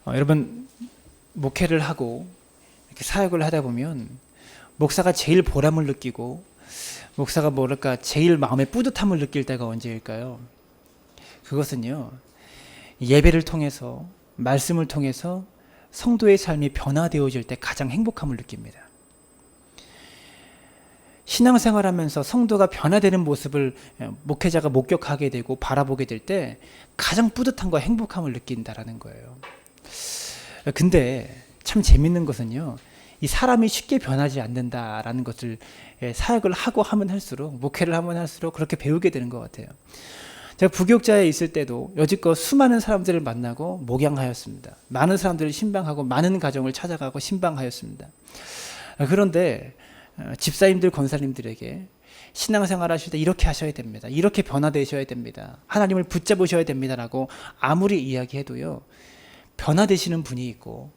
여러분 목회를 하고 이렇게 사역을 하다 보면 목사가 제일 보람을 느끼고 목사가 뭐랄까 제일 마음의 뿌듯함을 느낄 때가 언제일까요? 그것은요, 예배를 통해서 말씀을 통해서 성도의 삶이 변화되어질 때 가장 행복함을 느낍니다. 신앙생활하면서 성도가 변화되는 모습을 목회자가 목격하게 되고 바라보게 될 때 가장 뿌듯함과 행복함을 느낀다라는 거예요. 근데 참 재밌는 것은요, 이 사람이 쉽게 변하지 않는다라는 것을 사역을 하고 하면 할수록, 목회를 하면 할수록 그렇게 배우게 되는 것 같아요. 제가 부교육자에 있을 때도 여지껏 수많은 사람들을 만나고 목양하였습니다. 많은 사람들을 신방하고 많은 가정을 찾아가고 신방하였습니다. 그런데 집사님들, 권사님들에게 신앙생활 하실 때 이렇게 하셔야 됩니다, 이렇게 변화되셔야 됩니다, 하나님을 붙잡으셔야 됩니다라고 아무리 이야기해도요, 변화되시는 분이 있고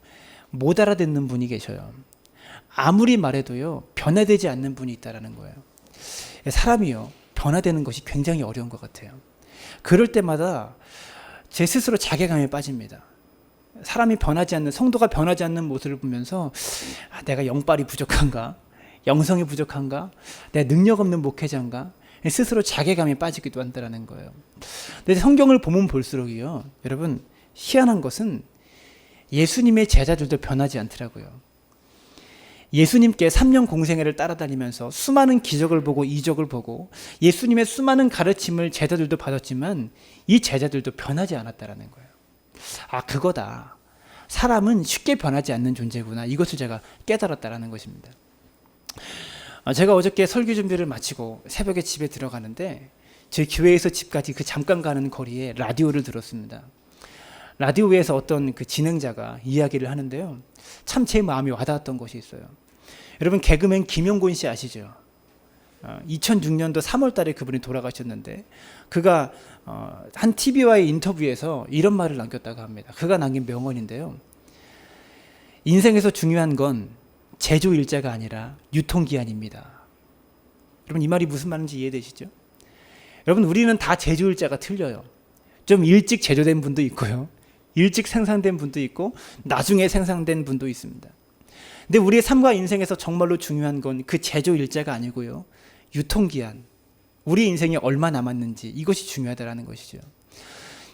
못 알아듣는 분이 계셔요. 아무리 말해도요, 변화되지 않는 분이 있다는 거예요. 사람이요, 변화되는 것이 굉장히 어려운 것 같아요. 그럴 때마다 제 스스로 자괴감에 빠집니다. 사람이 변하지 않는, 성도가 변하지 않는 모습을 보면서 내가 영빨이 부족한가? 영성이 부족한가? 내가 능력 없는 목회자인가? 스스로 자괴감에 빠지기도 한다는 거예요. 근데 성경을 보면 볼수록이요, 여러분 희한한 것은 예수님의 제자들도 변하지 않더라고요. 예수님께 3년 공생애를 따라다니면서 수많은 기적을 보고 이적을 보고 예수님의 수많은 가르침을 제자들도 받았지만 이 제자들도 변하지 않았다는 거예요. 아, 그거다. 사람은 쉽게 변하지 않는 존재구나. 이것을 제가 깨달았다는 것입니다. 제가 어저께 설교 준비를 마치고 새벽에 집에 들어가는데 저희 교회에서 집까지 그 잠깐 가는 거리에 라디오를 들었습니다. 라디오에서 어떤 그 진행자가 이야기를 하는데요, 참 제 마음이 와닿았던 것이 있어요. 여러분 개그맨 김용곤 씨 아시죠? 2006년도 3월 달에 그분이 돌아가셨는데 그가 한 TV와의 인터뷰에서 이런 말을 남겼다고 합니다. 그가 남긴 명언인데요, 인생에서 중요한 건 제조일자가 아니라 유통기한입니다. 여러분 이 말이 무슨 말인지 이해되시죠? 여러분 우리는 다 제조일자가 틀려요. 좀 일찍 제조된 분도 있고요, 일찍 생산된 분도 있고 나중에 생산된 분도 있습니다. 근데 우리의 삶과 인생에서 정말로 중요한 건 그 제조일자가 아니고요, 유통기한, 우리 인생이 얼마 남았는지, 이것이 중요하다는 것이죠.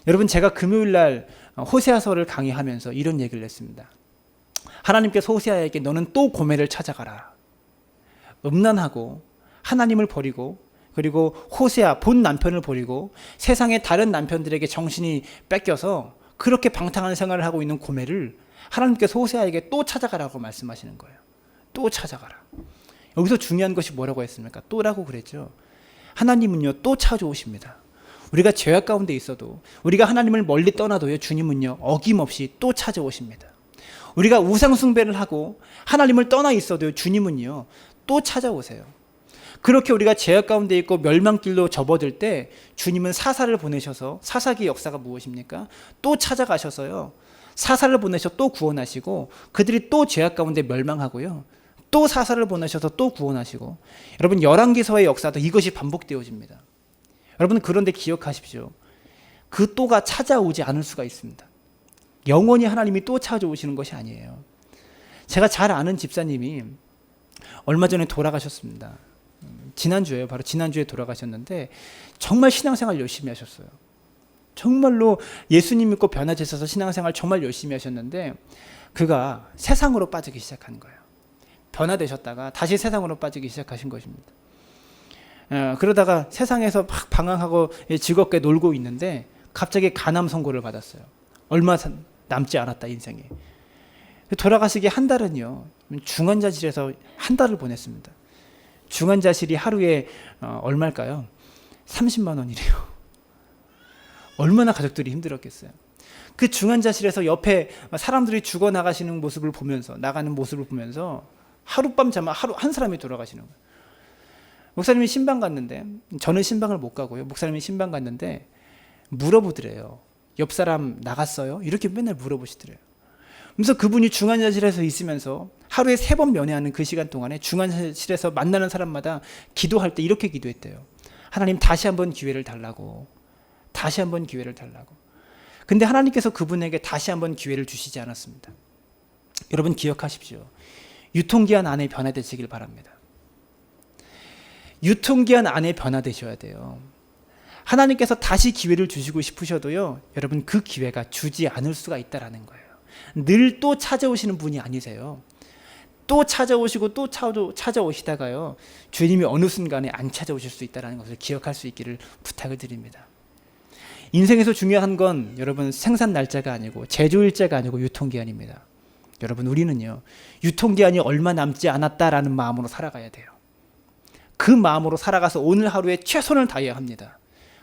여러분 제가 금요일날 호세아서를 강의하면서 이런 얘기를 했습니다. 하나님께서 호세아에게 너는 또 고멜을 찾아가라. 음란하고 하나님을 버리고 그리고 호세아 본 남편을 버리고 세상의 다른 남편들에게 정신이 뺏겨서 그렇게 방탕한 생활을 하고 있는 고멜을 하나님께서 호세아에게 또 찾아가라고 말씀하시는 거예요. 또 찾아가라. 여기서 중요한 것이 뭐라고 했습니까? 또라고 그랬죠. 하나님은요, 또 찾아오십니다. 우리가 죄악 가운데 있어도, 우리가 하나님을 멀리 떠나도요, 주님은요 어김없이 또 찾아오십니다. 우리가 우상 숭배를 하고 하나님을 떠나 있어도요, 주님은요 또 찾아오세요. 그렇게 우리가 죄악 가운데 있고 멸망길로 접어들 때 주님은 사사를 보내셔서, 사사기의 역사가 무엇입니까? 또 찾아가셔서요, 사사를 보내셔 또 구원하시고 그들이 또 죄악 가운데 멸망하고요, 또 사사를 보내셔서 또 구원하시고. 여러분 열왕기서의 역사도 이것이 반복되어집니다. 여러분 그런데 기억하십시오. 그 또가 찾아오지 않을 수가 있습니다. 영원히 하나님이 또 찾아오시는 것이 아니에요. 제가 잘 아는 집사님이 얼마 전에 돌아가셨습니다. 지난주에요. 바로 지난주에 돌아가셨는데 정말 신앙생활 열심히 하셨어요. 정말로 예수님 믿고 변화되셔서 신앙생활 정말 열심히 하셨는데 그가 세상으로 빠지기 시작한 거예요. 변화되셨다가 다시 세상으로 빠지기 시작하신 것입니다. 그러다가 세상에서 막 방황하고 즐겁게 놀고 있는데 갑자기 간암 선고를 받았어요. 얼마 남지 않았다 인생에. 돌아가시기 한 달은요, 중환자실에서 한 달을 보냈습니다. 중환자실이 하루에 얼마일까요? 30만 원이래요. 얼마나 가족들이 힘들었겠어요. 그 중환자실에서 옆에 사람들이 죽어나가시는 모습을 보면서, 나가는 모습을 보면서 하룻밤 자면 하루 한 사람이 돌아가시는 거예요. 목사님이 신방 갔는데, 저는 신방을 못 가고요, 목사님이 신방 갔는데 물어보더래요. 옆 사람 나갔어요? 이렇게 맨날 물어보시더래요. 그래서 그분이 중환자실에서 있으면서 하루에 3번 면회하는 그 시간 동안에 중환자실에서 만나는 사람마다 기도할 때 이렇게 기도했대요. 하나님 다시 한번 기회를 달라고. 다시 한번 기회를 달라고. 근데 하나님께서 그분에게 다시 한번 기회를 주시지 않았습니다. 여러분 기억하십시오. 유통기한 안에 변화되시길 바랍니다. 유통기한 안에 변화되셔야 돼요. 하나님께서 다시 기회를 주시고 싶으셔도요, 여러분 그 기회가 주지 않을 수가 있다라는 거예요. 늘 또 찾아오시는 분이 아니세요. 또 찾아오시고 또 찾아오시다가요, 주님이 어느 순간에 안 찾아오실 수 있다는 것을 기억할 수 있기를 부탁을 드립니다. 인생에서 중요한 건 여러분 생산 날짜가 아니고 제조일자가 아니고 유통기한입니다. 여러분 우리는요, 유통기한이 얼마 남지 않았다라는 마음으로 살아가야 돼요. 그 마음으로 살아가서 오늘 하루에 최선을 다해야 합니다.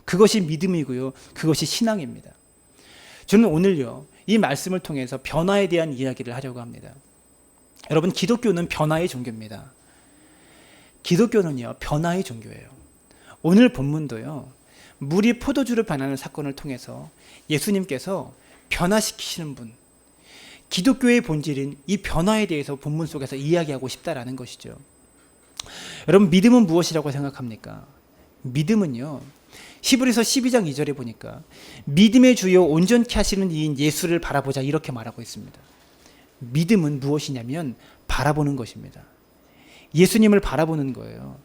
그것이 믿음이고요, 그것이 신앙입니다. 저는 오늘요, 이 말씀을 통해서 변화에 대한 이야기를 하려고 합니다. 여러분 기독교는 변화의 종교입니다. 기독교는요, 변화의 종교예요. 오늘 본문도요, 물이 포도주로 변하는 사건을 통해서 예수님께서 변화시키시는 분, 기독교의 본질인 이 변화에 대해서 본문 속에서 이야기하고 싶다라는 것이죠. 여러분 믿음은 무엇이라고 생각합니까? 믿음은요, 히브리서 12장 2절에 보니까 믿음의 주요 온전케 하시는 이인 예수를 바라보자 이렇게 말하고 있습니다. 믿음은 무엇이냐면 바라보는 것입니다. 예수님을 바라보는 거예요.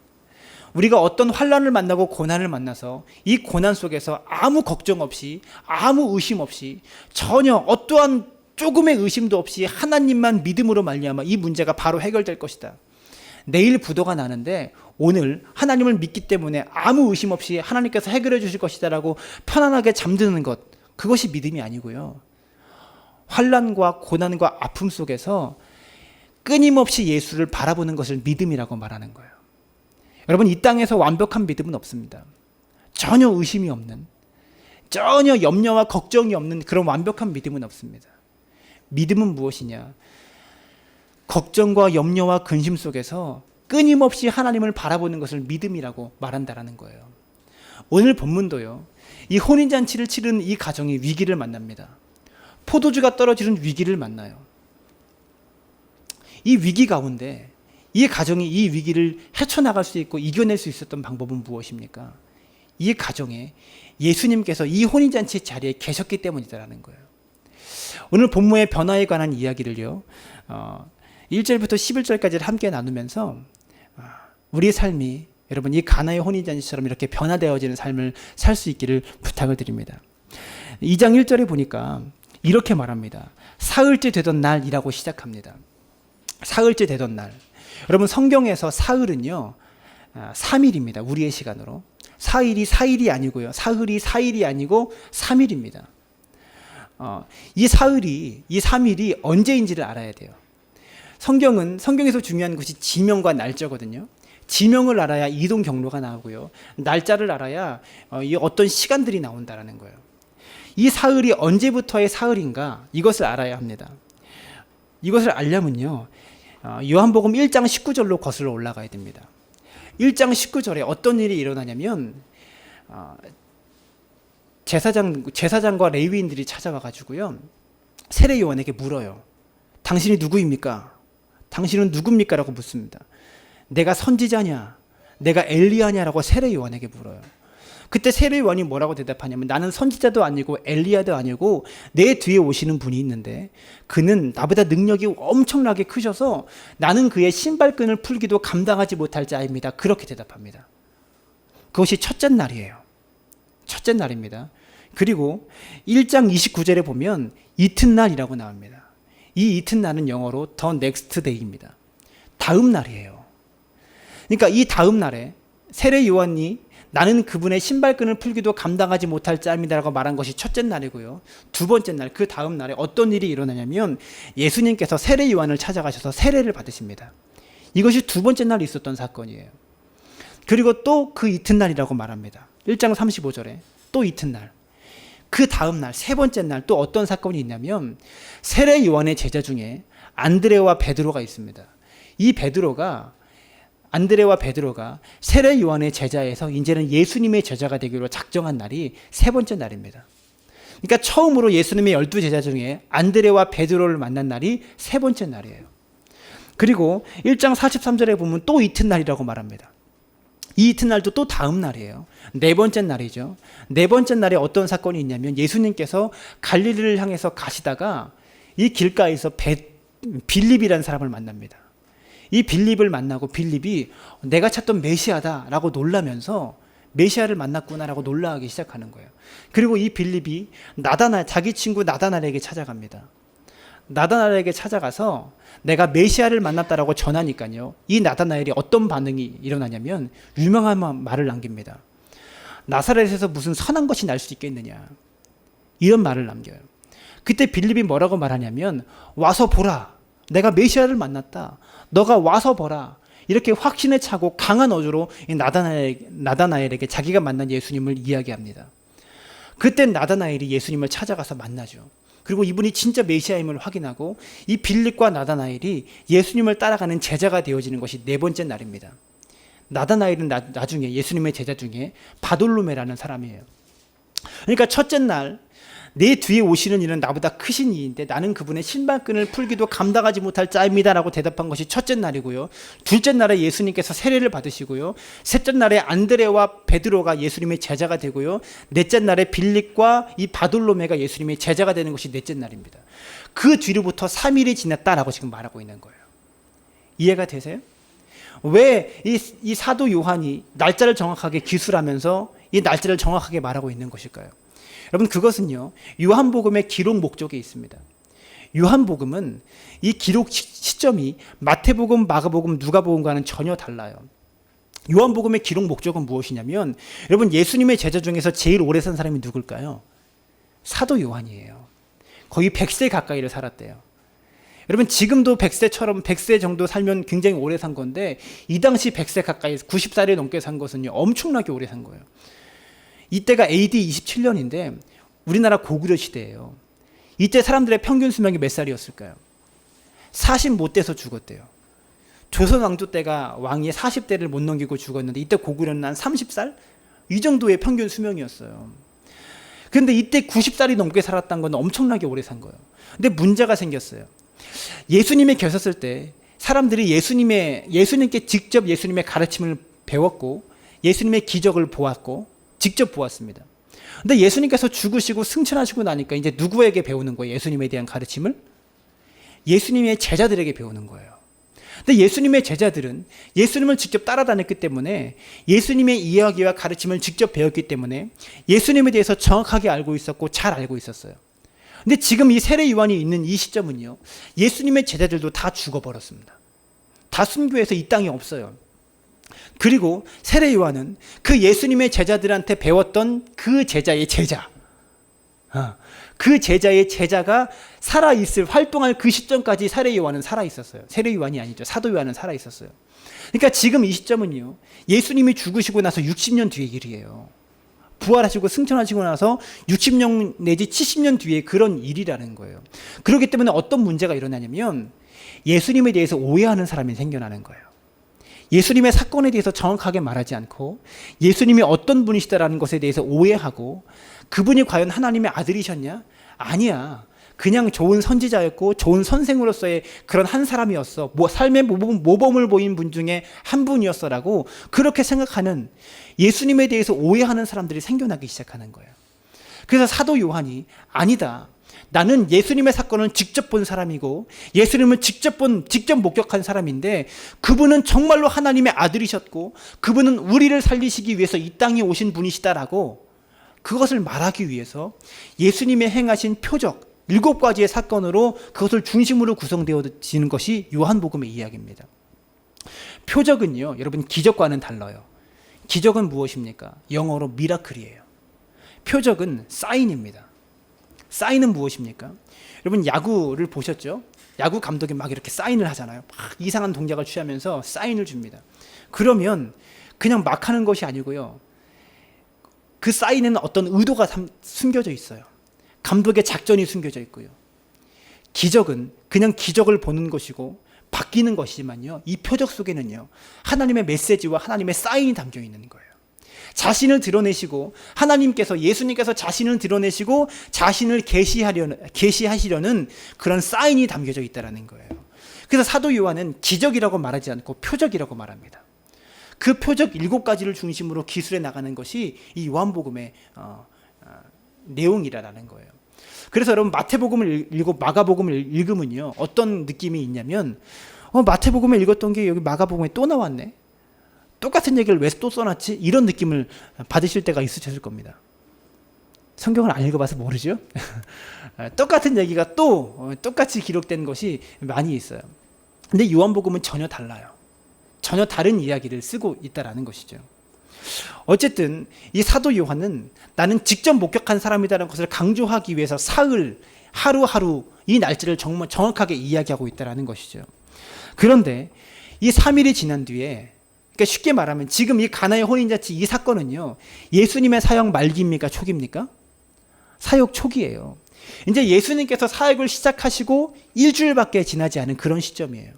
우리가 어떤 환난을 만나고 고난을 만나서 이 고난 속에서 아무 걱정 없이, 아무 의심 없이, 전혀 어떠한 조금의 의심도 없이 하나님만 믿음으로 말미암아 이 문제가 바로 해결될 것이다. 내일 부도가 나는데 오늘 하나님을 믿기 때문에 아무 의심 없이 하나님께서 해결해 주실 것이다라고 편안하게 잠드는 것, 그것이 믿음이 아니고요, 환난과 고난과 아픔 속에서 끊임없이 예수를 바라보는 것을 믿음이라고 말하는 거예요. 여러분 이 땅에서 완벽한 믿음은 없습니다. 전혀 의심이 없는, 전혀 염려와 걱정이 없는 그런 완벽한 믿음은 없습니다. 믿음은 무엇이냐? 걱정과 염려와 근심 속에서 끊임없이 하나님을 바라보는 것을 믿음이라고 말한다라는 거예요. 오늘 본문도요, 이 혼인잔치를 치른 이 가정이 위기를 만납니다. 포도주가 떨어지는 위기를 만나요. 이 위기 가운데 이 가정이 이 위기를 헤쳐나갈 수 있고 이겨낼 수 있었던 방법은 무엇입니까? 이 가정에 예수님께서 이 혼인잔치 자리에 계셨기 때문이다라는 거예요. 오늘 본문의 변화에 관한 이야기를요, 1절부터 11절까지를 함께 나누면서 우리의 삶이 여러분 이 가나의 혼인잔치처럼 이렇게 변화되어지는 삶을 살 수 있기를 부탁을 드립니다. 2장 1절에 보니까 이렇게 말합니다. 사흘째 되던 날이라고 시작합니다. 사흘째 되던 날. 여러분 성경에서 사흘은요, 3일입니다. 우리의 시간으로. 사일이 4일이 아니고요, 사흘이 4일이 아니고 3일입니다. 이 사흘이, 이 3일이 언제인지를 알아야 돼요. 성경에서 중요한 것이 지명과 날짜거든요. 지명을 알아야 이동 경로가 나오고요, 날짜를 알아야 어떤 시간들이 나온다라는 거예요. 이 사흘이 언제부터의 사흘인가, 이것을 알아야 합니다. 이것을 알려면요, 요한복음 1장 19절로 거슬러 올라가야 됩니다. 1장 19절에 어떤 일이 일어나냐면 제사장과 레위인들이 찾아와 가지고요, 세례 요한에게 물어요. 당신이 누구입니까? 당신은 누굽니까? 라고 묻습니다. 내가 선지자냐? 내가 엘리야냐라고 세례 요한에게 물어요. 그때 세례 요한이 뭐라고 대답하냐면, 나는 선지자도 아니고 엘리야도 아니고 내 뒤에 오시는 분이 있는데 그는 나보다 능력이 엄청나게 크셔서 나는 그의 신발끈을 풀기도 감당하지 못할 자입니다. 그렇게 대답합니다. 그것이 첫째 날이에요. 첫째 날입니다. 그리고 1장 29절에 보면 이튿날이라고 나옵니다. 이 이튿날은 영어로 the next day입니다. 다음 날이에요. 그러니까 이 다음 날에 세례 요한이 나는 그분의 신발끈을 풀기도 감당하지 못할 자입니다라고 말한 것이 첫째 날이고요. 두 번째 날, 그 다음 날에 어떤 일이 일어나냐면 예수님께서 세례 요한을 찾아가셔서 세례를 받으십니다. 이것이 두 번째 날 있었던 사건이에요. 그리고 또 그 이튿날이라고 말합니다. 1장 35절에 또 이튿날. 그 다음 날, 세 번째 날 또 어떤 사건이 있냐면 세례 요한의 제자 중에 안드레와 베드로가 있습니다. 이 안드레와 베드로가 세례 요한의 제자에서 이제는 예수님의 제자가 되기로 작정한 날이 세 번째 날입니다. 그러니까 처음으로 예수님의 12제자 중에 안드레와 베드로를 만난 날이 세 번째 날이에요. 그리고 1장 43절에 보면 또 이튿날이라고 말합니다. 이 이튿날도 또 다음 날이에요. 네 번째 날이죠. 네 번째 날에 어떤 사건이 있냐면 예수님께서 갈릴리를 향해서 가시다가 이 길가에서 빌립이라는 사람을 만납니다. 이 빌립을 만나고 빌립이 내가 찾던 메시아다라고 놀라면서 메시아를 만났구나라고 놀라하기 시작하는 거예요. 그리고 이 빌립이 자기 친구 나다나엘에게 찾아갑니다. 나다나엘에게 찾아가서 내가 메시아를 만났다라고 전하니까요. 이 나다나엘이 어떤 반응이 일어나냐면 유명한 말을 남깁니다. 나사렛에서 무슨 선한 것이 날 수 있겠느냐. 이런 말을 남겨요. 그때 빌립이 뭐라고 말하냐면 와서 보라. 내가 메시아를 만났다. 너가 와서 보라. 이렇게 확신에 차고 강한 어조로 나다나엘에게 자기가 만난 예수님을 이야기합니다. 그때 나다나엘이 예수님을 찾아가서 만나죠. 그리고 이분이 진짜 메시아임을 확인하고 이 빌립과 나다나엘이 예수님을 따라가는 제자가 되어지는 것이 네 번째 날입니다. 나다나엘은 나중에 예수님의 제자 중에 바돌로메라는 사람이에요. 그러니까 첫째 날 내 뒤에 오시는 이는 나보다 크신 이인데 나는 그분의 신발끈을 풀기도 감당하지 못할 자입니다라고 대답한 것이 첫째 날이고요. 둘째 날에 예수님께서 세례를 받으시고요. 셋째 날에 안드레와 베드로가 예수님의 제자가 되고요. 넷째 날에 빌립과 이 바돌로메가 예수님의 제자가 되는 것이 넷째 날입니다. 그 뒤로부터 3일이 지났다라고 지금 말하고 있는 거예요. 이해가 되세요? 왜 이 사도 요한이 날짜를 정확하게 기술하면서 이 날짜를 정확하게 말하고 있는 것일까요? 여러분, 그것은요, 요한복음의 기록 목적에 있습니다. 요한복음은 이 기록 시점이 마태복음, 마가복음, 누가복음과는 전혀 달라요. 요한복음의 기록 목적은 무엇이냐면, 여러분, 예수님의 제자 중에서 제일 오래 산 사람이 누굴까요? 사도 요한이에요. 거의 100세 가까이를 살았대요. 여러분, 지금도 100세 정도 살면 굉장히 오래 산 건데, 이 당시 100세 가까이 90살이 넘게 산 것은요, 엄청나게 오래 산 거예요. 이때가 AD 27년인데 우리나라 고구려 시대예요. 이때 사람들의 평균 수명이 몇 살이었을까요? 40 못 돼서 죽었대요. 조선 왕조 때가 왕이 40대를 못 넘기고 죽었는데 이때 고구려는 한 30살? 이 정도의 평균 수명이었어요. 그런데 이때 90살이 넘게 살았다는 건 엄청나게 오래 산 거예요. 근데 문제가 생겼어요. 예수님이 계셨을 때 사람들이 예수님께 직접 예수님의 가르침을 배웠고 예수님의 기적을 보았고 직접 보았습니다. 근데 예수님께서 죽으시고 승천하시고 나니까 이제 누구에게 배우는 거예요? 예수님에 대한 가르침을? 예수님의 제자들에게 배우는 거예요. 근데 예수님의 제자들은 예수님을 직접 따라다녔기 때문에 예수님의 이야기와 가르침을 직접 배웠기 때문에 예수님에 대해서 정확하게 알고 있었고 잘 알고 있었어요. 근데 지금 이 세례 요한이 있는 이 시점은요, 예수님의 제자들도 다 죽어버렸습니다. 다 순교해서 이 땅에 없어요. 그리고 세례 요한은 그 예수님의 제자들한테 배웠던 그 제자의 제자, 그 제자의 제자가 살아있을, 활동할 그 시점까지 세례 요한은 살아있었어요. 세례 요한이 아니죠. 사도 요한은 살아있었어요. 그러니까 지금 이 시점은요, 예수님이 죽으시고 나서 60년 뒤의 일이에요. 부활하시고 승천하시고 나서 60년 내지 70년 뒤에 그런 일이라는 거예요. 그렇기 때문에 어떤 문제가 일어나냐면 예수님에 대해서 오해하는 사람이 생겨나는 거예요. 예수님의 사건에 대해서 정확하게 말하지 않고 예수님이 어떤 분이시다라는 것에 대해서 오해하고 그분이 과연 하나님의 아들이셨냐? 아니야. 그냥 좋은 선지자였고 좋은 선생으로서의 그런 한 사람이었어. 삶의 모범을 보인 분 중에 한 분이었어라고 그렇게 생각하는, 예수님에 대해서 오해하는 사람들이 생겨나기 시작하는 거예요. 그래서 사도 요한이 아니다. 나는 예수님의 사건을 직접 본 사람이고 예수님을 직접 목격한 사람인데 그분은 정말로 하나님의 아들이셨고 그분은 우리를 살리시기 위해서 이 땅에 오신 분이시다라고 그것을 말하기 위해서 예수님의 행하신 표적 7가지의 사건으로 그것을 중심으로 구성되어지는 것이 요한복음의 이야기입니다. 표적은요, 여러분, 기적과는 달라요. 기적은 무엇입니까? 영어로 미라클이에요. 표적은 사인입니다. 사인은 무엇입니까? 여러분, 야구를 보셨죠? 야구 감독이 막 이렇게 사인을 하잖아요. 막 이상한 동작을 취하면서 사인을 줍니다. 그러면 그냥 막 하는 것이 아니고요, 그 사인에는 어떤 의도가 숨겨져 있어요. 감독의 작전이 숨겨져 있고요. 기적은 그냥 기적을 보는 것이고 바뀌는 것이지만요, 이 표적 속에는요, 하나님의 메시지와 하나님의 사인이 담겨 있는 거예요. 자신을 드러내시고 하나님께서, 예수님께서 자신을 드러내시고 자신을 계시하시려는 그런 사인이 담겨져 있다는 거예요. 그래서 사도 요한은 기적이라고 말하지 않고 표적이라고 말합니다. 그 표적 7가지를 중심으로 기술해 나가는 것이 이 요한복음의 내용이라는 거예요. 그래서 여러분 마태복음을 읽고 마가복음을 읽으면요 어떤 느낌이 있냐면 마태복음을 읽었던 게 여기 마가복음에 또 나왔네, 똑같은 얘기를 왜 또 써놨지, 이런 느낌을 받으실 때가 있으셨을 겁니다. 성경을 안 읽어봐서 모르죠. 똑같은 얘기가 또 똑같이 기록된 것이 많이 있어요. 근데 요한복음은 전혀 달라요. 전혀 다른 이야기를 쓰고 있다라는 것이죠. 어쨌든 이 사도 요한은 나는 직접 목격한 사람이라는 것을 강조하기 위해서 사흘, 하루하루 이 날짜를 정말 정확하게 이야기하고 있다는 것이죠. 그런데 이 3일이 지난 뒤에, 그러니까 쉽게 말하면 지금 이 가나의 혼인잔치 이 사건은요 예수님의 사역 말기입니까 초기입니까? 사역 초기예요. 이제 예수님께서 사역을 시작하시고 일주일밖에 지나지 않은 그런 시점이에요.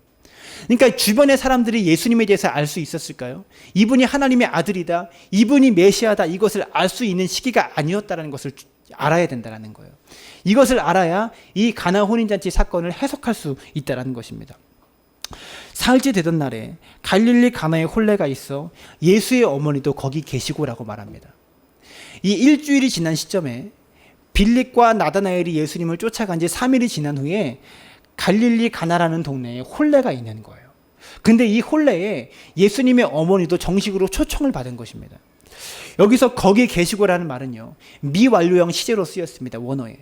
그러니까 주변의 사람들이 예수님에 대해서 알 수 있었을까요? 이분이 하나님의 아들이다, 이분이 메시아다, 이것을 알 수 있는 시기가 아니었다는 것을 알아야 된다는 거예요. 이것을 알아야 이 가나 혼인잔치 사건을 해석할 수 있다는 것입니다. 사흘째 되던 날에 갈릴리 가나에 혼례가 있어 예수의 어머니도 거기 계시고라고 말합니다. 이 일주일이 지난 시점에 빌립과 나다나엘이 예수님을 쫓아간 지 3일이 지난 후에 갈릴리 가나라는 동네에 혼례가 있는 거예요. 근데 이 혼례에 예수님의 어머니도 정식으로 초청을 받은 것입니다. 여기서 거기 계시고라는 말은요 미완료형 시제로 쓰였습니다. 원어에.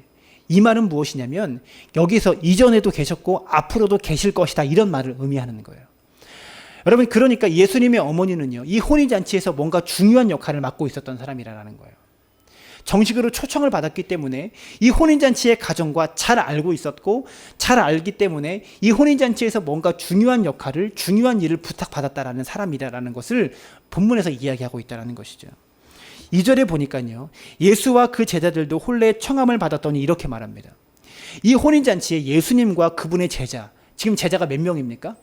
이 말은 무엇이냐면 여기서 이전에도 계셨고 앞으로도 계실 것이다, 이런 말을 의미하는 거예요. 여러분, 그러니까 예수님의 어머니는요 이 혼인잔치에서 뭔가 중요한 역할을 맡고 있었던 사람이라는 거예요. 정식으로 초청을 받았기 때문에 이 혼인잔치의 가정과 잘 알고 있었고, 잘 알기 때문에 이 혼인잔치에서 뭔가 중요한 역할을, 중요한 일을 부탁받았다라는 사람이라는 것을 본문에서 이야기하고 있다는 것이죠. 2절에 보니까요 예수와 그 제자들도 혼례의 청함을 받았더니 이렇게 말합니다. 이 혼인잔치에 예수님과 그분의 제자, 지금 제자가 몇 명입니까?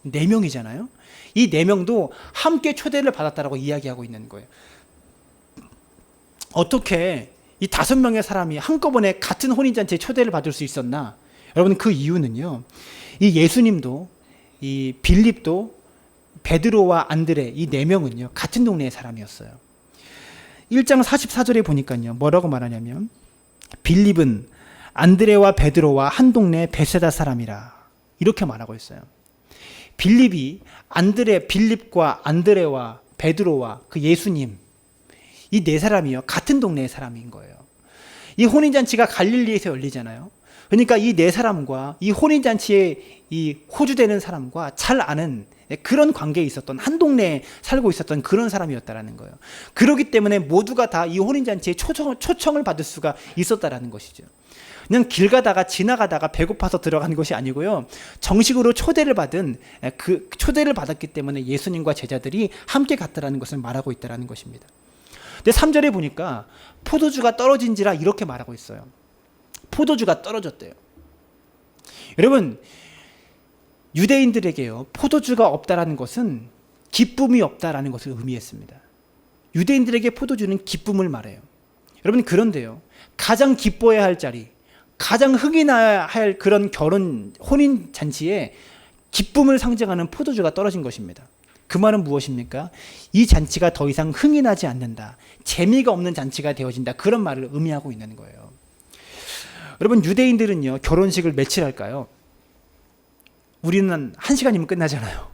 4명이잖아요. 이 4명도 함께 초대를 받았다라고 이야기하고 있는 거예요. 어떻게 이 5명의 사람이 한꺼번에 같은 혼인잔치에 초대를 받을 수 있었나? 여러분, 그 이유는요 이 예수님도 이 빌립도 베드로와 안드레, 이 4명은요 같은 동네의 사람이었어요. 1장 44절에 보니까요 뭐라고 말하냐면 빌립은 안드레와 베드로와 한 동네 베세다 사람이라, 이렇게 말하고 있어요. 빌립이 빌립과 안드레와 베드로와 그 예수님, 이 4사람이요 같은 동네의 사람인 거예요. 이 혼인잔치가 갈릴리에서 열리잖아요. 그러니까 이 4사람과 이 혼인잔치에 이 호주되는 사람과 잘 아는 그런 관계에 있었던, 한 동네에 살고 있었던 그런 사람이었다라는 거예요. 그렇기 때문에 모두가 다 이 혼인잔치에 초청을 받을 수가 있었다라는 것이죠. 그냥 길 가다가 지나가다가 배고파서 들어간 것이 아니고요 정식으로 초대를 받았기 때문에 예수님과 제자들이 함께 갔다라는 것을 말하고 있다라는 것입니다. 근데 3절에 보니까 포도주가 떨어진지라 이렇게 말하고 있어요. 포도주가 떨어졌대요. 여러분, 유대인들에게요 포도주가 없다라는 것은 기쁨이 없다라는 것을 의미했습니다. 유대인들에게 포도주는 기쁨을 말해요. 여러분, 그런데요 가장 기뻐해야 할 자리, 가장 흥이 나야 할 그런 혼인 잔치에 기쁨을 상징하는 포도주가 떨어진 것입니다. 그 말은 무엇입니까? 이 잔치가 더 이상 흥이 나지 않는다, 재미가 없는 잔치가 되어진다, 그런 말을 의미하고 있는 거예요. 여러분, 유대인들은요 결혼식을 며칠 할까요? 우리는 1시간이면 끝나잖아요.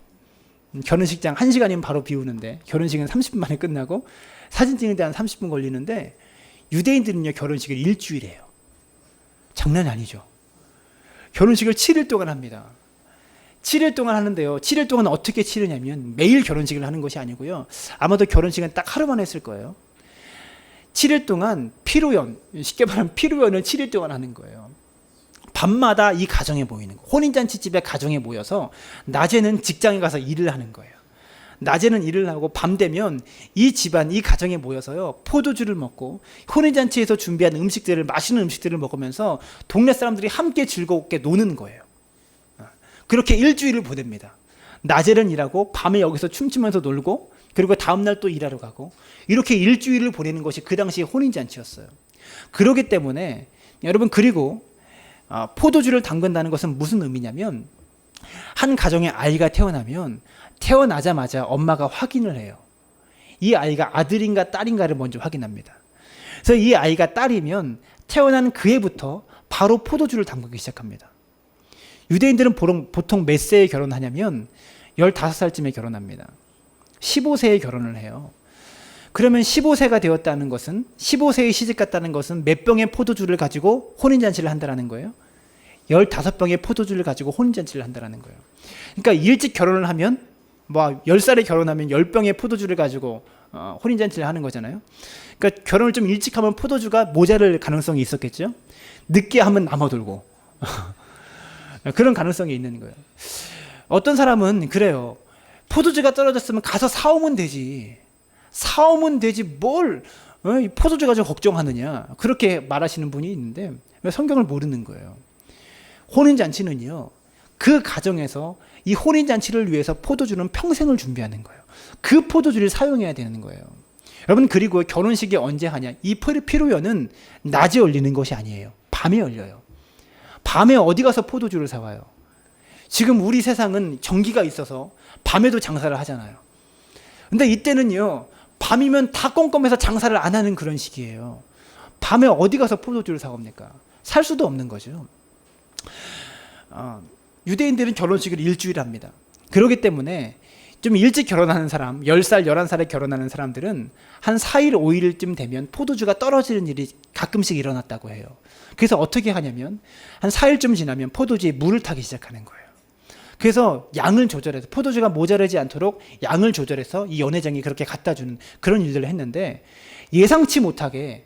결혼식장 1시간이면 바로 비우는데 결혼식은 30분 만에 끝나고 사진 찍는데 한 30분 걸리는데 유대인들은요 결혼식을 일주일 해요. 장난이 아니죠. 결혼식을 7일 동안 합니다. 7일 동안 하는데요 7일 동안 어떻게 치르냐면 매일 결혼식을 하는 것이 아니고요 아마도 결혼식은 딱 하루만 했을 거예요. 7일 동안 피로연, 쉽게 말하면 피로연을 7일 동안 하는 거예요. 밤마다 이 가정에 모이는 거예요. 혼인잔치 집에 가정에 모여서 낮에는 직장에 가서 일을 하는 거예요. 낮에는 일을 하고 밤 되면 이 집안, 이 가정에 모여서요 포도주를 먹고 혼인잔치에서 준비한 음식들을, 맛있는 음식들을 먹으면서 동네 사람들이 함께 즐겁게 노는 거예요. 그렇게 일주일을 보냅니다. 낮에는 일하고 밤에 여기서 춤추면서 놀고 그리고 다음날 또 일하러 가고, 이렇게 일주일을 보내는 것이 그 당시 혼인잔치였어요. 그렇기 때문에 여러분, 그리고 포도주를 담근다는 것은 무슨 의미냐면 한 가정에 아이가 태어나면 태어나자마자 엄마가 확인을 해요. 이 아이가 아들인가 딸인가를 먼저 확인합니다. 그래서 이 아이가 딸이면 태어난 그 해부터 바로 포도주를 담그기 시작합니다. 유대인들은 보통 몇 세에 결혼하냐면 15살쯤에 결혼합니다. 15세에 결혼을 해요. 그러면 15세가 되었다는 것은 15세에 시집갔다는 것은 몇 병의 포도주를 가지고 혼인잔치를 한다는 거예요? 15병의 포도주를 가지고 혼인잔치를 한다는 거예요. 그러니까 일찍 결혼을 하면 10살에 결혼하면 10병의 포도주를 가지고 혼인잔치를 하는 거잖아요. 그러니까 결혼을 좀 일찍 하면 포도주가 모자랄 가능성이 있었겠죠. 늦게 하면 남아돌고 그런 가능성이 있는 거예요. 어떤 사람은 그래요. 포도주가 떨어졌으면 가서 사오면 되지. 사오면 되지 뭘 포도주 가지고 걱정하느냐. 그렇게 말하시는 분이 있는데 성경을 모르는 거예요. 혼인잔치는요. 그 가정에서 이 혼인잔치를 위해서 포도주는 평생을 준비하는 거예요. 그 포도주를 사용해야 되는 거예요. 여러분 그리고 결혼식이 언제 하냐. 이 피로연은 낮에 열리는 것이 아니에요. 밤에 열려요. 밤에 어디 가서 포도주를 사와요. 지금 우리 세상은 전기가 있어서 밤에도 장사를 하잖아요. 근데 이때는요. 밤이면 다 껌껌해서 장사를 안 하는 그런 시기예요. 밤에 어디 가서 포도주를 사옵니까? 살 수도 없는 거죠. 유대인들은 결혼식을 일주일 합니다. 그렇기 때문에 좀 일찍 결혼하는 사람, 10살, 11살에 결혼하는 사람들은 한 4일, 5일쯤 되면 포도주가 떨어지는 일이 가끔씩 일어났다고 해요. 그래서 어떻게 하냐면 한 4일쯤 지나면 포도주에 물을 타기 시작하는 거예요. 그래서 양을 조절해서 포도주가 모자라지 않도록 양을 조절해서 이 연회장이 그렇게 갖다 주는 그런 일들을 했는데 예상치 못하게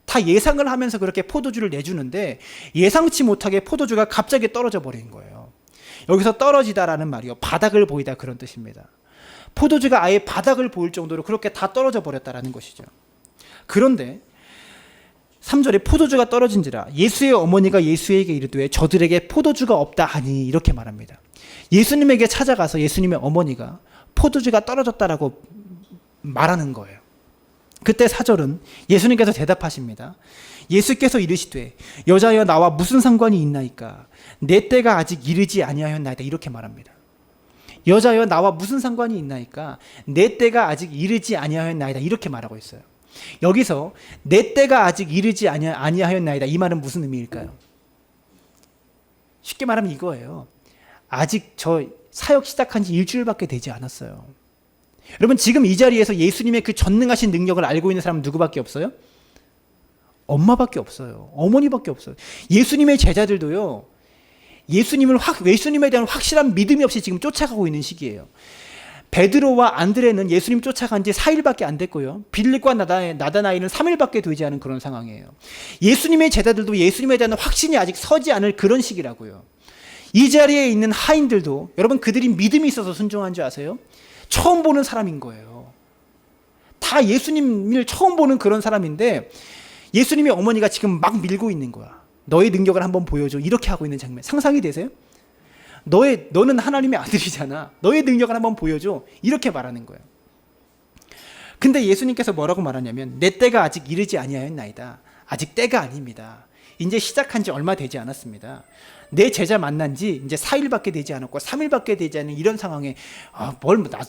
다 예상을 하면서 그렇게 포도주를 내주는데 예상치 못하게 포도주가 갑자기 떨어져 버린 거예요. 여기서 떨어지다라는 말이요. 바닥을 보이다 그런 뜻입니다. 포도주가 아예 바닥을 보일 정도로 그렇게 다 떨어져 버렸다라는 것이죠. 그런데 3절에 포도주가 떨어진지라 예수의 어머니가 예수에게 이르되 저들에게 포도주가 없다 하니 이렇게 말합니다. 예수님에게 찾아가서 예수님의 어머니가 포도주가 떨어졌다라고 말하는 거예요. 그때 4절은 예수님께서 대답하십니다. 예수께서 이르시되 여자여 나와 무슨 상관이 있나이까 내 때가 아직 이르지 아니하였나이다 이렇게 말합니다. 여자여 나와 무슨 상관이 있나이까 내 때가 아직 이르지 아니하였나이다 이렇게 말하고 있어요. 여기서 내 때가 아직 이르지 아니하였나이다 이 말은 무슨 의미일까요? 쉽게 말하면 이거예요. 아직 저 사역 시작한 지 일주일밖에 되지 않았어요. 여러분 지금 이 자리에서 예수님의 그 전능하신 능력을 알고 있는 사람은 누구밖에 없어요? 엄마밖에 없어요. 어머니밖에 없어요. 예수님의 제자들도요. 예수님에 대한 확실한 믿음이 없이 지금 쫓아가고 있는 시기예요. 베드로와 안드레는 예수님 쫓아간 지 4일밖에 안 됐고요. 빌립과 나다나엘은 3일밖에 되지 않은 그런 상황이에요. 예수님의 제자들도 예수님에 대한 확신이 아직 서지 않을 그런 시기라고요. 이 자리에 있는 하인들도 여러분 그들이 믿음이 있어서 순종한 줄 아세요? 처음 보는 사람인 거예요. 다 예수님을 처음 보는 그런 사람인데 예수님의 어머니가 지금 막 밀고 있는 거야. 너의 능력을 한번 보여줘. 이렇게 하고 있는 장면. 상상이 되세요? 너는 하나님의 아들이잖아. 너의 능력을 한번 보여줘. 이렇게 말하는 거예요. 근데 예수님께서 뭐라고 말하냐면 내 때가 아직 이르지 아니하였나이다. 아직 때가 아닙니다. 이제 시작한 지 얼마 되지 않았습니다. 내 제자 만난 지 이제 4일밖에 되지 않았고 3일밖에 되지 않은 이런 상황에